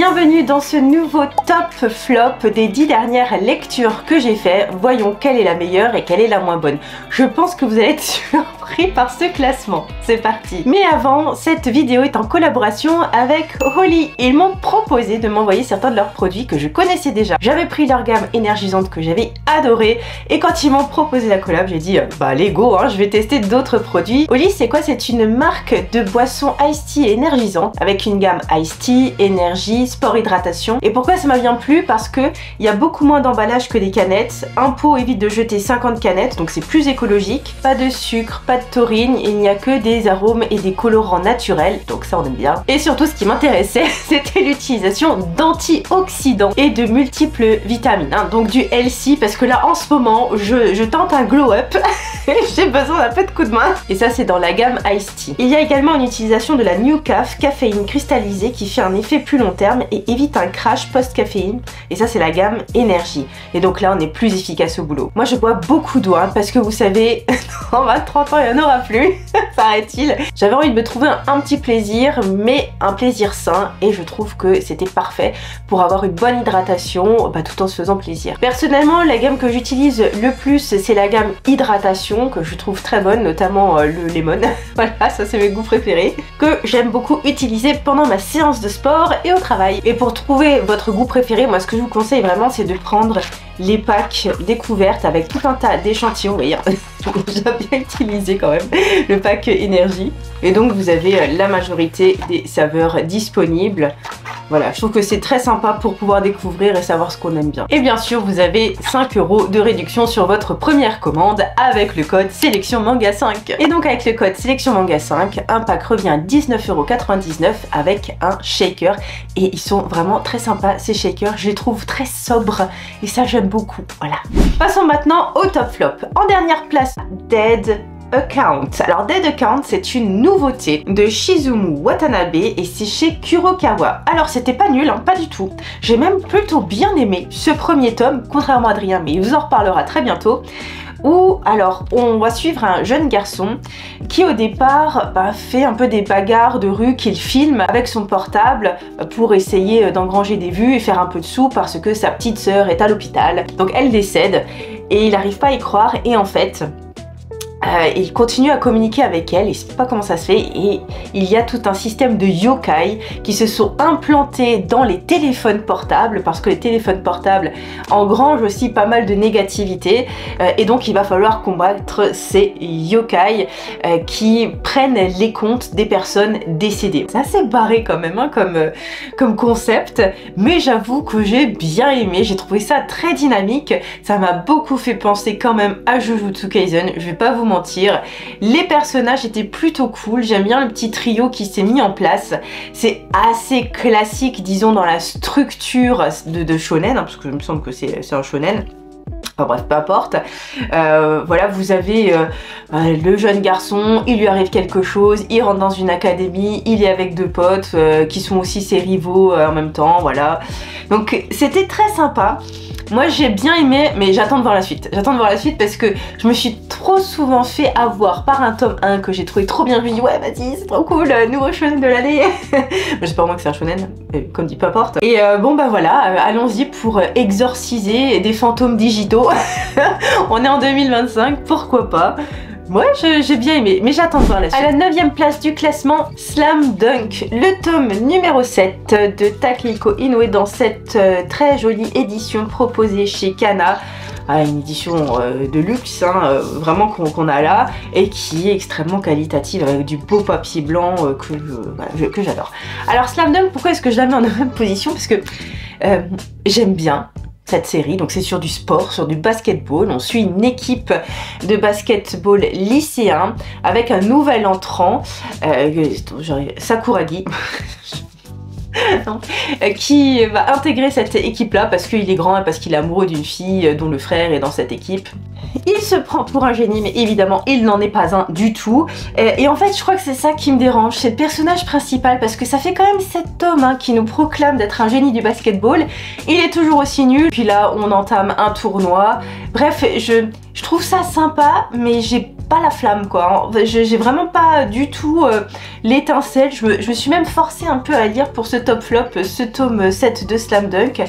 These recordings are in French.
Bienvenue dans ce nouveau top flop des 10 dernières lectures que j'ai fait. Voyons quelle est la meilleure et quelle est la moins bonne. Je pense que vous allez être surpris par ce classement. C'est parti. Mais avant, cette vidéo est en collaboration avec Holly. Ils m'ont proposé de m'envoyer certains de leurs produits que je connaissais déjà. J'avais pris leur gamme énergisante que j'avais adorée et quand ils m'ont proposé la collab, j'ai dit bah allez go, hein, je vais tester d'autres produits. Holly, c'est quoi? C'est une marque de boissons Ice Tea énergisante avec une gamme Ice Tea, énergie, sport, hydratation. Et pourquoi ça m'a bien plu? Parce que il y a beaucoup moins d'emballage que des canettes. Un pot évite de jeter 50 canettes, donc c'est plus écologique. Pas de sucre, pas de taurine, il n'y a que des arômes et des colorants naturels, donc ça on aime bien. Et surtout ce qui m'intéressait, c'était l'utilisation d'antioxydants et de multiples vitamines, hein. Donc du healthy, parce que là en ce moment, je tente un glow up. J'ai besoin d'un peu de coup de main. Et ça c'est dans la gamme Ice Tea. Il y a également une utilisation de la New Caf, caféine cristallisée, qui fait un effet plus long terme et évite un crash post-caféine. Et ça c'est la gamme énergie. Et donc là on est plus efficace au boulot. Moi je bois beaucoup d'eau, hein, parce que vous savez, dans 20-30 ans il n'y en aura plus, paraît-il. J'avais envie de me trouver un petit plaisir, mais un plaisir sain. Et je trouve que c'était parfait pour avoir une bonne hydratation, tout en se faisant plaisir. Personnellement, la gamme que j'utilise le plus, c'est la gamme hydratation, que je trouve très bonne, notamment le lemon. Voilà, ça c'est mes goûts préférés, que j'aime beaucoup utiliser pendant ma séance de sport et au travail. Et pour trouver votre goût préféré, moi ce que je vous conseille vraiment, c'est de prendre les packs découvertes avec tout un tas d'échantillons. Vous voyez, j'ai bien utilisé quand même le pack énergie. Et donc vous avez la majorité des saveurs disponibles. Voilà, je trouve que c'est très sympa pour pouvoir découvrir et savoir ce qu'on aime bien. Et bien sûr, vous avez 5 € de réduction sur votre première commande avec le code SELECTIONMANGA5. Et donc avec le code SELECTIONMANGA5, un pack revient à 19,99 € avec un shaker. Et ils sont vraiment très sympas ces shakers, je les trouve très sobres et ça j'aime beaucoup. Voilà. Passons maintenant au top flop. En dernière place, Dead Account. Alors Dead Account, c'est une nouveauté de Shizumu Watanabe et c'est chez Kurokawa. Alors c'était pas nul, hein, pas du tout. J'ai même plutôt bien aimé ce premier tome, contrairement à Adrien, mais il vous en reparlera très bientôt. Où alors on va suivre un jeune garçon qui au départ fait un peu des bagarres de rue qu'il filme avec son portable pour essayer d'engranger des vues et faire un peu de sous parce que sa petite sœur est à l'hôpital. Donc elle décède et il n'arrive pas à y croire et en fait il continue à communiquer avec elle, il ne sait pas comment ça se fait et il y a tout un système de yokai qui se sont implantés dans les téléphones portables parce que les téléphones portables engrangent aussi pas mal de négativité et donc il va falloir combattre ces yokai qui prennent les comptes des personnes décédées. C'est assez barré quand même, hein, comme concept, mais j'avoue que j'ai bien aimé, j'ai trouvé ça très dynamique, ça m'a beaucoup fait penser quand même à Jujutsu Kaisen, je vais pas vous mentir. Les personnages étaient plutôt cool, j'aime bien le petit trio qui s'est mis en place. C'est assez classique, disons, dans la structure de shonen, hein, parce que il me semble que c'est un shonen. Enfin bref, peu importe. Voilà, vous avez le jeune garçon, il lui arrive quelque chose, il rentre dans une académie, il est avec deux potes qui sont aussi ses rivaux en même temps, voilà. Donc c'était très sympa. Moi j'ai bien aimé, mais j'attends de voir la suite. J'attends de voir la suite parce que je me suis trop souvent fait avoir par un tome 1 que j'ai trouvé trop bien. Je me dis ouais vas-y c'est trop cool, nouveau shonen de l'année. J'espère au moins que c'est un shonen, comme dit peu importe. Et bon voilà, allons-y pour exorciser des fantômes digitaux. On est en 2025, pourquoi pas. Moi j'ai bien aimé, mais j'attends de voir la suite. À la 9e place du classement, Slam Dunk, le tome numéro 7 de Takehiko Inoue dans cette très jolie édition proposée chez Kana. Une édition de luxe, hein, vraiment qu'on a là, et qui est extrêmement qualitative avec du beau papier blanc que j'adore. Alors Slam Dunk, pourquoi est-ce que je la mets en 9e position? Parce que j'aime bien cette série, donc c'est sur du sport, sur du basketball. On suit une équipe de basketball lycéen avec un nouvel entrant, Sakuragi, qui va intégrer cette équipe là parce qu'il est grand et parce qu'il est amoureux d'une fille dont le frère est dans cette équipe. Il se prend pour un génie, mais évidemment, il n'en est pas un du tout. Et en fait, je crois que c'est ça qui me dérange, c'est le personnage principal, parce que ça fait quand même 7 tomes hein, qui nous proclame d'être un génie du basketball. Il est toujours aussi nul, puis là, on entame un tournoi. Bref, je trouve ça sympa, mais j'ai pas la flamme quoi. J'ai vraiment pas du tout l'étincelle. Je me suis même forcée un peu à lire pour ce top flop, ce tome 7 de Slam Dunk.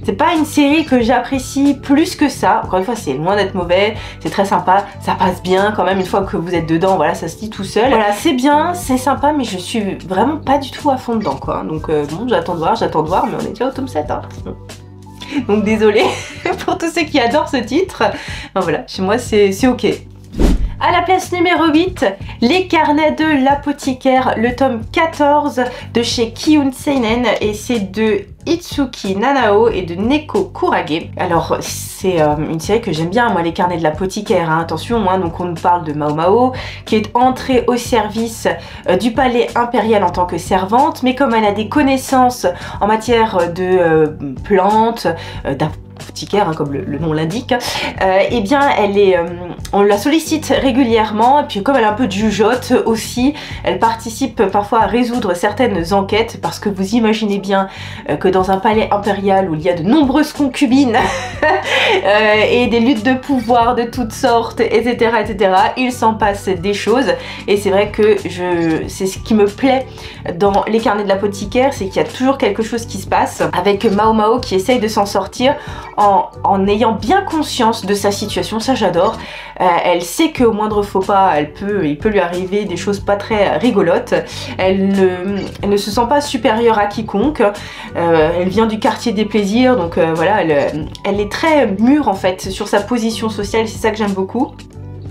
C'est pas une série que j'apprécie plus que ça. Encore une fois, c'est loin d'être mauvais, c'est très sympa, ça passe bien quand même une fois que vous êtes dedans, voilà, ça se lit tout seul. Voilà, c'est bien, c'est sympa, mais je suis vraiment pas du tout à fond dedans quoi. Donc bon, j'attends de voir, mais on est déjà au tome 7 hein. Donc désolée pour tous ceux qui adorent ce titre. Enfin, voilà, chez moi c'est ok. À la place numéro 8, Les carnets de l'apothicaire, le tome 14 de chez Kiyun Seinen, et c'est de Itsuki Nanao et de Neko Kurage. Alors c'est une série que j'aime bien, moi, Les carnets de l'apothicaire, hein, attention, hein, donc on nous parle de Mao Mao qui est entrée au service du palais impérial en tant que servante, mais comme elle a des connaissances en matière de plantes, apothicaire, hein, comme le nom l'indique, et bien on la sollicite régulièrement, et puis comme elle est un peu de jugeote aussi, elle participe parfois à résoudre certaines enquêtes, parce que vous imaginez bien que dans un palais impérial où il y a de nombreuses concubines et des luttes de pouvoir de toutes sortes, etc., il s'en passe des choses, et c'est vrai que c'est ce qui me plaît dans Les carnets de l'apothicaire, c'est qu'il y a toujours quelque chose qui se passe, avec Mao Mao qui essaye de s'en sortir en ayant bien conscience de sa situation, ça j'adore. Elle sait qu'au moindre faux pas, il peut lui arriver des choses pas très rigolotes. Elle ne se sent pas supérieure à quiconque. Elle vient du quartier des plaisirs, donc voilà, elle est très mûre en fait sur sa position sociale, c'est ça que j'aime beaucoup.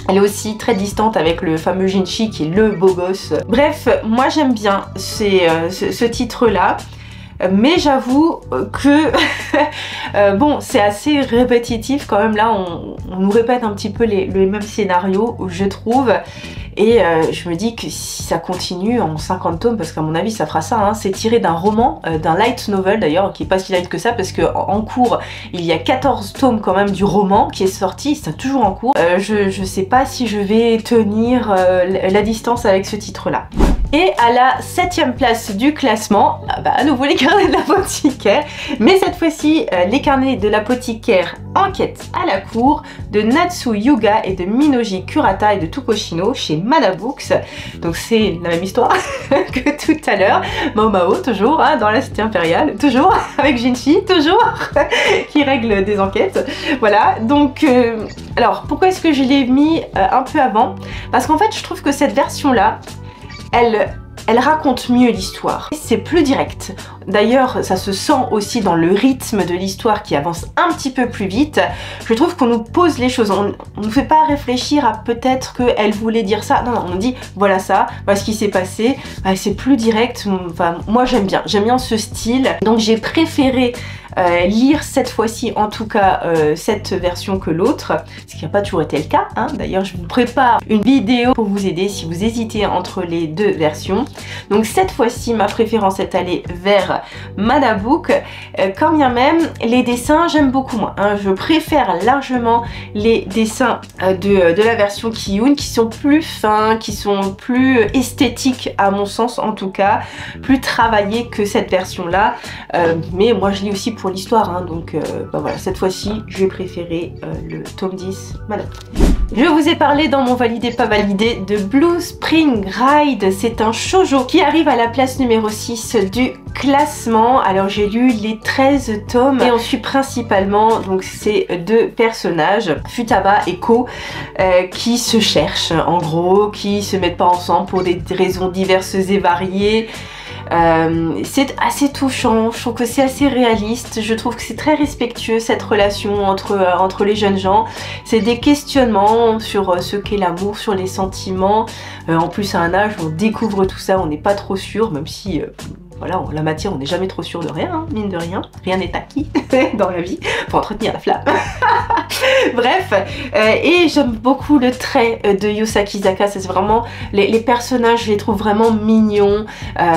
Elle est aussi très distante avec le fameux Jinchi qui est le beau gosse. Bref, moi j'aime bien ce titre-là. Mais j'avoue que bon, c'est assez répétitif quand même. Là on nous répète un petit peu les mêmes scénarios, je trouve, et je me dis que si ça continue en 50 tomes, parce qu'à mon avis ça fera ça, hein, c'est tiré d'un roman, d'un light novel d'ailleurs, qui est pas si light que ça, parce que en cours il y a 14 tomes quand même du roman qui est sorti, c'est toujours en cours. Je sais pas si je vais tenir la distance avec ce titre là. Et à la 7ème place du classement, à nouveau Les carnets de l'apothicaire, mais cette fois-ci Les carnets de l'apothicaire enquête à la cour de Natsu Yuga et de Minoji Kurata et de Tukoshino chez Mana Books. Donc c'est la même histoire que tout à l'heure, Mao Mao toujours hein, dans la cité impériale, toujours avec Jinchi, toujours qui règle des enquêtes. Voilà, donc alors pourquoi est-ce que je l'ai mis un peu avant? Parce qu'en fait je trouve que cette version là, elle raconte mieux l'histoire. C'est plus direct. D'ailleurs, ça se sent aussi dans le rythme de l'histoire qui avance un petit peu plus vite. Je trouve qu'on nous pose les choses. On ne nous fait pas réfléchir à peut-être qu'elle voulait dire ça. Non, non, on nous dit voilà ça, voilà ce qui s'est passé. C'est plus direct. Enfin, moi j'aime bien ce style. Donc j'ai préféré lire cette fois-ci en tout cas cette version que l'autre, ce qui n'a pas toujours été le cas hein. D'ailleurs je vous prépare une vidéo pour vous aider si vous hésitez entre les deux versions. Donc cette fois-ci ma préférence est allée vers Mana Book, quand bien même les dessins j'aime beaucoup moins hein. Je préfère largement les dessins de la version Kiyun, qui sont plus fins, qui sont plus esthétiques à mon sens en tout cas, plus travaillés que cette version là, mais moi je lis aussi pour l'histoire hein, donc voilà, cette fois-ci je vais préférer le tome 10 Mana. Je vous ai parlé dans mon validé pas validé de Blue Spring Ride, c'est un shoujo qui arrive à la place numéro 6 du classement. Alors j'ai lu les 13 tomes et on suit principalement donc ces deux personnages, Futaba et Ko, qui se cherchent en gros, qui se mettent pas ensemble pour des raisons diverses et variées. C'est assez touchant, je trouve que c'est assez réaliste, je trouve que c'est très respectueux cette relation entre les jeunes gens. C'est des questionnements sur ce qu'est l'amour, sur les sentiments. En plus à un âge où on découvre tout ça, on n'est pas trop sûr, même si voilà, la matière, on n'est jamais trop sûr de rien, hein, mine de rien. Rien n'est acquis dans la vie, faut entretenir la flamme. Bref, et j'aime beaucoup le trait de Yu Sakizaka, c'est vraiment, les personnages, je les trouve vraiment mignons,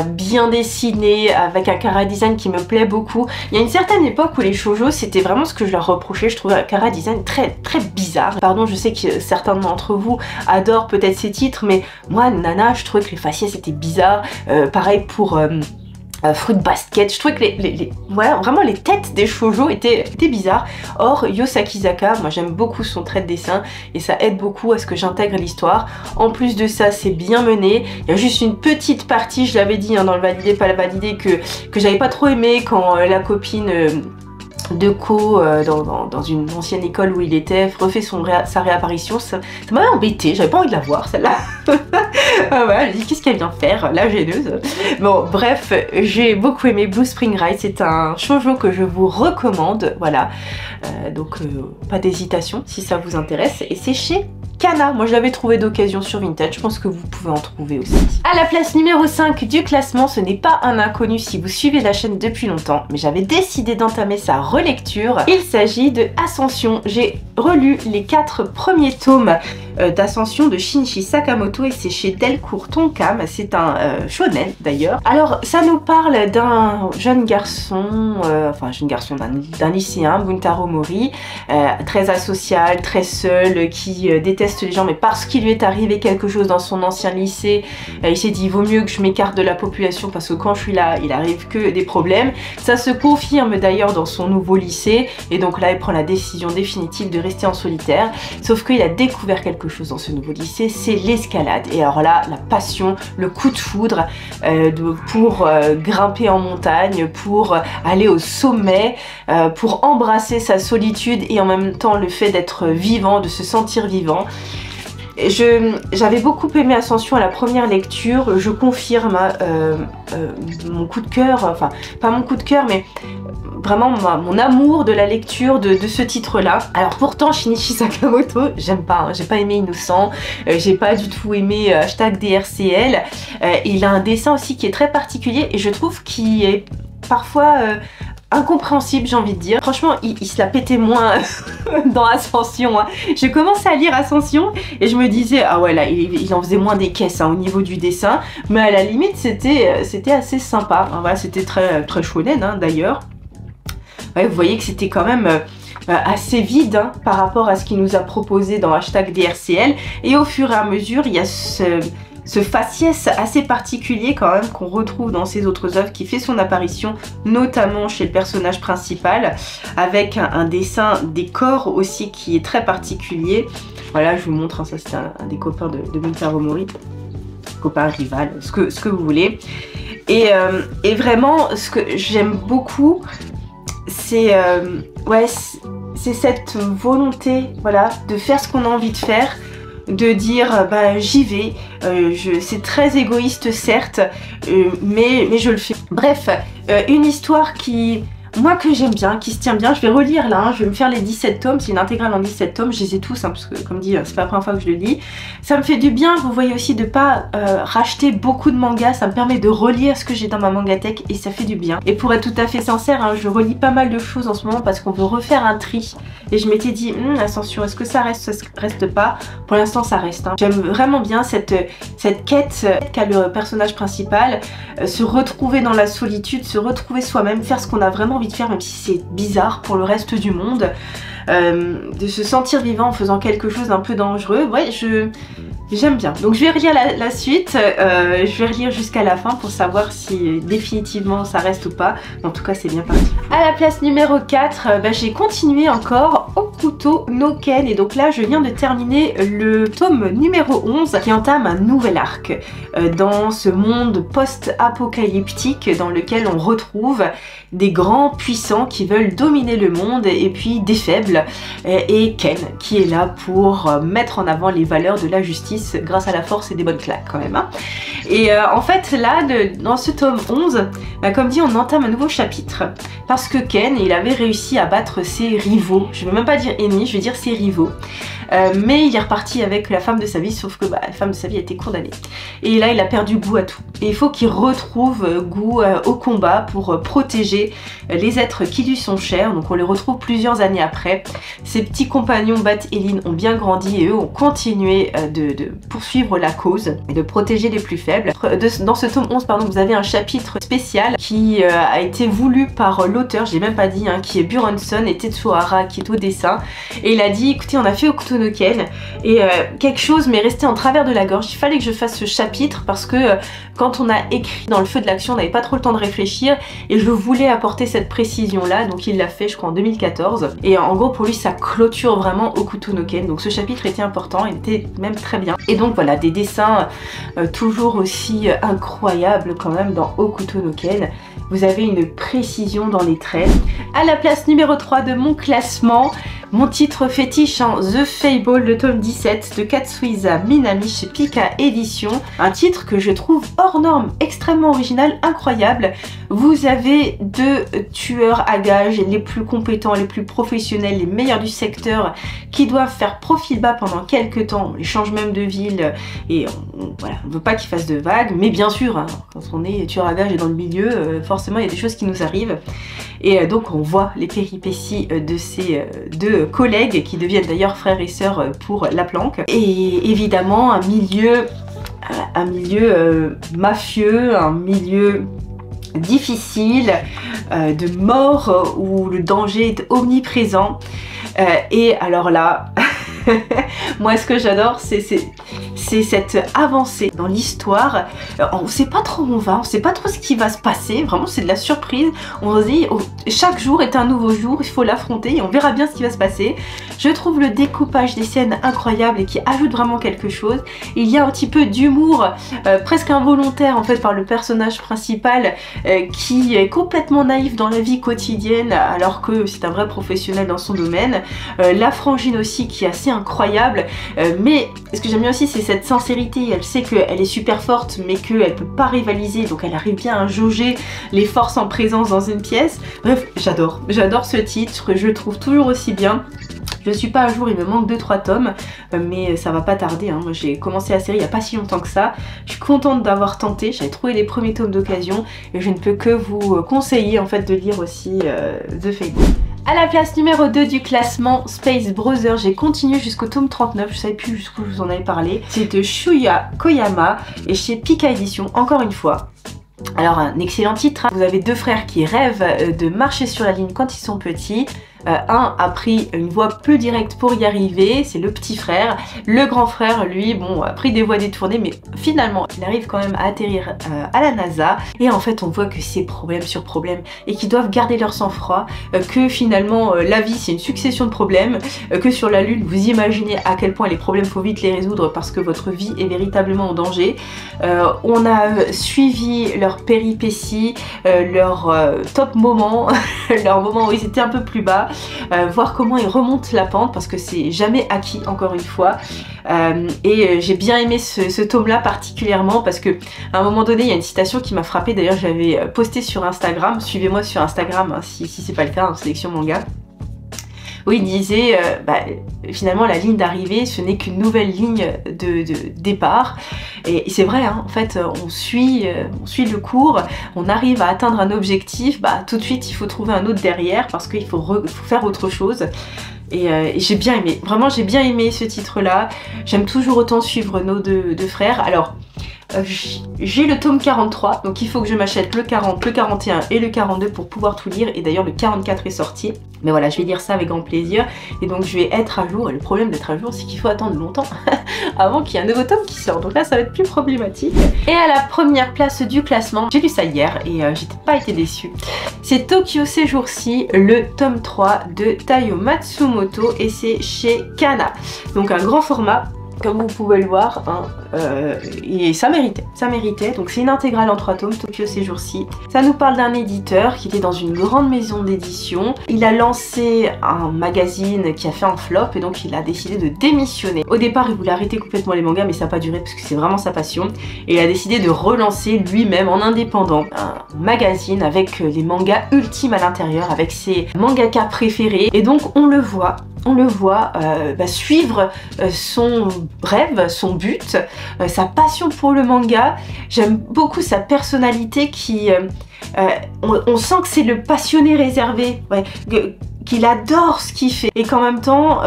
bien dessinés, avec un chara-design qui me plaît beaucoup. Il y a une certaine époque où les shoujo, c'était vraiment ce que je leur reprochais, je trouvais un chara-design très bizarre. Pardon, je sais que certains d'entre vous adorent peut-être ces titres, mais moi, Nana, je trouvais que les faciès étaient bizarres. Pareil pour... Fruit Basket, je trouvais que voilà, vraiment les têtes des shoujo étaient bizarres. Or, Yu Sakizaka, moi j'aime beaucoup son trait de dessin et ça aide beaucoup à ce que j'intègre l'histoire. En plus de ça, c'est bien mené. Il y a juste une petite partie, je l'avais dit hein, dans le validé, pas le validé, que j'avais pas trop aimé quand la copine... de Ko dans une ancienne école où il était refait sa réapparition, ça m'avait embêté, j'avais pas envie de la voir celle-là. Voilà, j'ai dit qu'est-ce qu'elle vient faire, la gêneuse. Bon bref, j'ai beaucoup aimé Blue Spring Ride, c'est un shoujo que je vous recommande, voilà. Donc pas d'hésitation si ça vous intéresse, et c'est chez Kana. Moi je l'avais trouvé d'occasion sur Vinted, je pense que vous pouvez en trouver aussi. À la place numéro 5 du classement, ce n'est pas un inconnu si vous suivez la chaîne depuis longtemps, mais j'avais décidé d'entamer sa relecture. Il s'agit de Ascension. J'ai relu les 4 premiers tomes d'Ascension de Shinichi Sakamoto et c'est chez Delcourt Tonkam, c'est un shonen d'ailleurs. Alors ça nous parle d'un jeune garçon, d'un lycéen, Buntaro Mori, très asocial, très seul, qui déteste les gens, mais parce qu'il lui est arrivé quelque chose dans son ancien lycée, il s'est dit il vaut mieux que je m'écarte de la population parce que quand je suis là, il arrive que des problèmes. Ça se confirme d'ailleurs dans son nouveau lycée et donc là il prend la décision définitive de rester en solitaire, sauf qu'il a découvert quelque chose dans ce nouveau lycée, c'est l'escalade. Et alors là, la passion, le coup de foudre pour grimper en montagne, pour aller au sommet, pour embrasser sa solitude et en même temps le fait d'être vivant, de se sentir vivant. J'avais beaucoup aimé Ascension à la première lecture, je confirme mon coup de cœur, enfin pas mon coup de cœur mais vraiment mon amour de la lecture de ce titre là. Alors pourtant Shinichi Sakamoto, j'aime pas, hein, j'ai pas aimé Innocent, j'ai pas du tout aimé #DRCL, il a un dessin aussi qui est très particulier et je trouve qu'il est parfois incompréhensible, j'ai envie de dire. Franchement, il se la pétait moins dans Ascension. Hein. Je commençais à lire Ascension et je me disais, ah ouais, là, il en faisait moins des caisses hein, au niveau du dessin. Mais à la limite, c'était assez sympa. Hein, voilà, c'était très shonen hein, d'ailleurs. Ouais, vous voyez que c'était quand même assez vide hein, par rapport à ce qu'il nous a proposé dans #DRCL. Et au fur et à mesure, il y a ce faciès assez particulier quand même qu'on retrouve dans ses autres œuvres qui fait son apparition notamment chez le personnage principal avec un dessin des corps aussi qui est très particulier. Voilà, je vous montre, hein, ça c'est un des copains de Buntaro Mori, copain, rival, ce que vous voulez. Et vraiment, ce que j'aime beaucoup, c'est ouais, c'est cette volonté voilà, de faire ce qu'on a envie de faire, de dire bah j'y vais, c'est très égoïste certes, mais je le fais. Bref, une histoire qui... moi que j'aime bien, qui se tient bien, je vais relire là, hein, je vais me faire les 17 tomes, c'est une intégrale en 17 tomes, je les ai tous, hein, parce que comme dit, c'est pas la première fois que je le lis. Ça me fait du bien, vous voyez aussi, de pas racheter beaucoup de mangas, ça me permet de relire ce que j'ai dans ma mangatech et ça fait du bien. Et pour être tout à fait sincère, hein, je relis pas mal de choses en ce moment parce qu'on veut refaire un tri. Et je m'étais dit, Ascension, est-ce que ça reste, ça reste pas? Pour l'instant ça reste. Hein. J'aime vraiment bien cette quête qu'a le personnage principal, se retrouver dans la solitude, se retrouver soi-même, faire ce qu'on a vraiment envie de faire même si c'est bizarre pour le reste du monde, de se sentir vivant en faisant quelque chose d'un peu dangereux. Ouais, j'aime bien. Donc je vais relire la suite, je vais relire jusqu'à la fin pour savoir si définitivement ça reste ou pas. En tout cas c'est bien parti. À la place numéro 4, j'ai continué encore Okuto no Ken et donc là je viens de terminer le tome numéro 11 qui entame un nouvel arc dans ce monde post-apocalyptique dans lequel on retrouve des grands puissants qui veulent dominer le monde et puis des faibles et Ken qui est là pour mettre en avant les valeurs de la justice grâce à la force et des bonnes claques quand même. Hein. Et en fait là, dans ce tome 11, comme dit, on entame un nouveau chapitre parce que Ken, il avait réussi à battre ses rivaux, je ne vais même pas dire ennemis, je vais dire ses rivaux. Mais il est reparti avec la femme de sa vie, sauf que la femme de sa vie a été condamnée. Et là, il a perdu goût à tout. Et il faut qu'il retrouve goût au combat pour protéger les êtres qui lui sont chers. Donc on les retrouve plusieurs années après. Ses petits compagnons Bat et Lynn ont bien grandi et eux ont continué de poursuivre la cause et de protéger les plus faibles. Dans ce tome 11, pardon, vous avez un chapitre spécial qui a été voulu par l'auteur, je l'ai même pas dit, hein, qui est Buronson et Tetsuhara qui est au dessin. Et il a dit, écoutez, on a fait Hokuto no Ken et quelque chose m'est resté en travers de la gorge. Il fallait que je fasse ce chapitre parce que quand on a écrit dans le feu de l'action, on n'avait pas trop le temps de réfléchir et je voulais apporter cette précision là, donc il l'a fait je crois en 2014. Et en gros pour lui ça clôture vraiment Hokuto no Ken, donc ce chapitre était important, il était même très bien. Et donc voilà, des dessins toujours aussi incroyables quand même dans Hokuto no Ken. Vous avez une précision dans les traits. À la place numéro 3 de mon classement, mon titre fétiche, hein, The Fable, le tome 17 de Katsuhisa Minami chez Pika Édition. Un titre que je trouve hors norme, extrêmement original, incroyable. Vous avez deux tueurs à gages, les plus compétents, les plus professionnels, les meilleurs du secteur, qui doivent faire profil bas pendant quelques temps. On les change même de ville et voilà, on ne veut pas qu'ils fassent de vagues. Mais bien sûr, hein, quand on est tueur à gages et dans le milieu, forcément il y a des choses qui nous arrivent. Et donc on voit les péripéties de ces deux collègues qui deviennent d'ailleurs frères et sœurs pour la planque. Et évidemment un milieu mafieux, un milieu difficile, de mort où le danger est omniprésent. Et alors là, moi ce que j'adore c'est cette avancée dans l'histoire. On sait pas trop où on va, on sait pas trop ce qui va se passer, vraiment c'est de la surprise. On se dit chaque jour est un nouveau jour, il faut l'affronter et on verra bien ce qui va se passer. Je trouve le découpage des scènes incroyable et qui ajoute vraiment quelque chose. Il y a un petit peu d'humour presque involontaire en fait par le personnage principal qui est complètement naïf dans la vie quotidienne alors que c'est un vrai professionnel dans son domaine. La frangine aussi qui est assez incroyable, mais ce que j'aime bien aussi c'est cette sincérité. Elle sait qu'elle est super forte mais qu'elle peut pas rivaliser, donc elle arrive bien à jauger les forces en présence dans une pièce. Bref, j'adore ce titre, je le trouve toujours aussi bien. Je suis pas à jour, il me manque 2-3 tomes, mais ça va pas tarder, hein. Moi j'ai commencé la série il y a pas si longtemps que ça. Je suis contente d'avoir tenté, j'avais trouvé les premiers tomes d'occasion et je ne peux que vous conseiller en fait de lire aussi The Fable. À la place numéro 2 du classement, Space Brothers, j'ai continué jusqu'au tome 39, je savais plus jusqu'où je vous en avais parlé. C'est de Shuya Koyama et chez Pika Édition, encore une fois. Alors un excellent titre, hein. Vous avez deux frères qui rêvent de marcher sur la ligne quand ils sont petits. Un a pris une voie plus directe pour y arriver, c'est le petit frère. Le grand frère, lui, bon, a pris des voies détournées, mais finalement, il arrive quand même à atterrir à la NASA. Et en fait, on voit que c'est problème sur problème et qu'ils doivent garder leur sang-froid, que finalement, la vie, c'est une succession de problèmes, que sur la Lune, vous imaginez à quel point les problèmes, faut vite les résoudre parce que votre vie est véritablement en danger. On a suivi leurs péripéties, leur top moment, leur moment où ils étaient un peu plus bas. Voir comment ils remontent la pente parce que c'est jamais acquis encore une fois. Et j'ai bien aimé ce tome là particulièrement parce que à un moment donné il y a une citation qui m'a frappée, d'ailleurs j'avais posté sur Instagram, suivez-moi sur Instagram hein, si c'est pas le cas, en sélection manga. Où il disait finalement la ligne d'arrivée ce n'est qu'une nouvelle ligne de départ et c'est vrai hein, en fait on suit le cours, on arrive à atteindre un objectif, tout de suite il faut trouver un autre derrière parce qu'il faut faire autre chose. Et j'ai bien aimé, vraiment j'ai bien aimé ce titre là. J'aime toujours autant suivre nos deux frères. Alors j'ai le tome 43, donc il faut que je m'achète le 40, le 41 et le 42 pour pouvoir tout lire, et d'ailleurs le 44 est sorti. Mais voilà, je vais lire ça avec grand plaisir, et donc je vais être à jour, et le problème d'être à jour c'est qu'il faut attendre longtemps avant qu'il y ait un nouveau tome qui sort, donc là ça va être plus problématique. Et à la première place du classement, j'ai lu ça hier et j'ai pas été déçue. C'est Tokyo ces jours-ci, le tome 3 de Taiyo Matsumoto, et c'est chez Kana. Donc un grand format, comme vous pouvez le voir, hein, et ça méritait. Donc c'est une intégrale en 3 tomes, Tokyo ces jours-ci. Ça nous parle d'un éditeur qui était dans une grande maison d'édition. Il a lancé un magazine qui a fait un flop et donc il a décidé de démissionner. Au départ il voulait arrêter complètement les mangas mais ça n'a pas duré parce que c'est vraiment sa passion. Et il a décidé de relancer lui-même en indépendant un magazine avec les mangas ultimes à l'intérieur, avec ses mangaka préférés. Et donc on le voit, on le voit suivre son rêve, son but, sa passion pour le manga. J'aime beaucoup sa personnalité qui... on sent que c'est le passionné réservé, ouais, qu'il adore ce qu'il fait et qu'en même temps,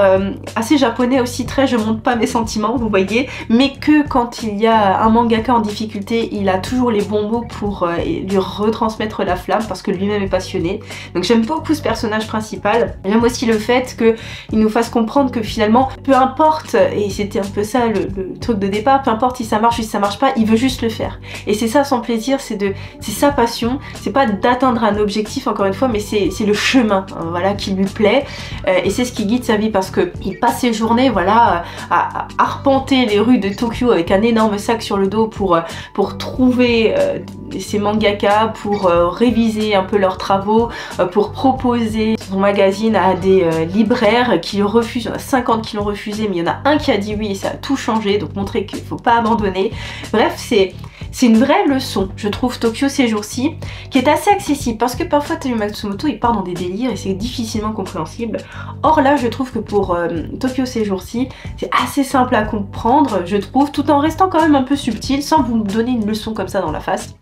assez japonais aussi, très je montre pas mes sentiments, vous voyez, mais que quand il y a un mangaka en difficulté, il a toujours les bons mots pour lui retransmettre la flamme parce que lui-même est passionné. Donc j'aime beaucoup ce personnage principal. J'aime aussi le fait qu'il nous fasse comprendre que finalement, peu importe, et c'était un peu ça le truc de départ, peu importe si ça marche ou si ça marche pas, il veut juste le faire. Et c'est ça son plaisir, c'est sa passion, c'est pas d'atteindre un objectif encore une fois, mais c'est le chemin, hein, voilà, qui lui plaît, et c'est ce qui guide sa vie parce que il passe ses journées, voilà, à arpenter les rues de Tokyo avec un énorme sac sur le dos pour trouver ces mangakas, pour réviser un peu leurs travaux, pour proposer son magazine à des libraires qui le refusent. Il y en a 50 qui l'ont refusé, mais il y en a un qui a dit oui et ça a tout changé, donc montrer qu'il ne faut pas abandonner. Bref, c'est une vraie leçon, je trouve, Tokyo ces jours-ci, qui est assez accessible parce que parfois Taiyo Matsumoto il part dans des délires et c'est difficilement compréhensible. Or là, je trouve que pour Tokyo ces jours-ci, c'est assez simple à comprendre, je trouve, tout en restant quand même un peu subtil, sans vous donner une leçon comme ça dans la face.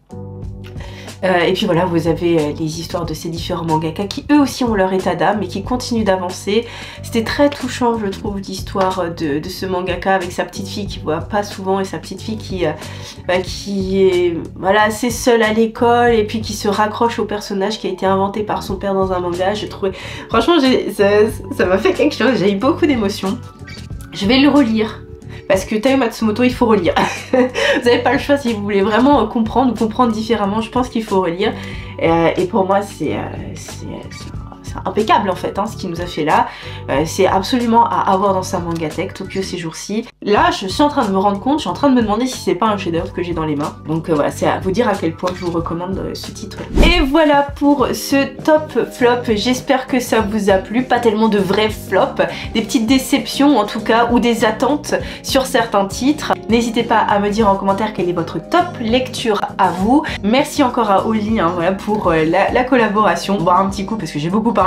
Et puis voilà, vous avez les histoires de ces différents mangakas qui eux aussi ont leur état d'âme et qui continuent d'avancer. C'était très touchant, je trouve, l'histoire de ce mangaka avec sa petite fille qu'il voit pas souvent et sa petite fille qui est voilà, assez seule à l'école et puis qui se raccroche au personnage qui a été inventé par son père dans un manga. J'ai trouvé, franchement, ça m'a fait quelque chose, j'ai eu beaucoup d'émotions. Je vais le relire. Parce que Taiyo Matsumoto, il faut relire. Vous n'avez pas le choix si vous voulez vraiment comprendre ou comprendre différemment. Je pense qu'il faut relire. Et pour moi, c'est impeccable en fait, hein, ce qu'il nous a fait là. C'est absolument à avoir dans sa mangatech, Tokyo ces jours-ci. Là, je suis en train de me rendre compte, je suis en train de me demander si c'est pas un chef-d'œuvre que j'ai dans les mains. Donc voilà, c'est à vous dire à quel point je vous recommande ce titre. Et voilà pour ce top flop. J'espère que ça vous a plu. Pas tellement de vrais flops, des petites déceptions en tout cas, ou des attentes sur certains titres. N'hésitez pas à me dire en commentaire quelle est votre top lecture à vous. Merci encore à Oli, hein, voilà, pour la collaboration. Boire un petit coup parce que j'ai beaucoup parlé.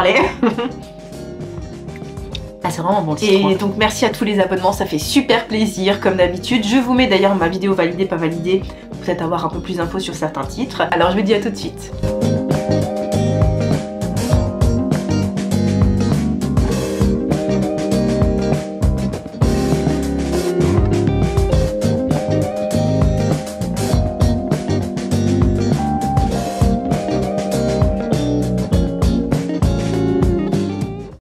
Ah, c'est vraiment bon titre. Et donc merci à tous les abonnements, ça fait super plaisir comme d'habitude. Je vous mets d'ailleurs ma vidéo validée, pas validée, pour peut-être avoir un peu plus d'infos sur certains titres. Alors je vous dis à tout de suite.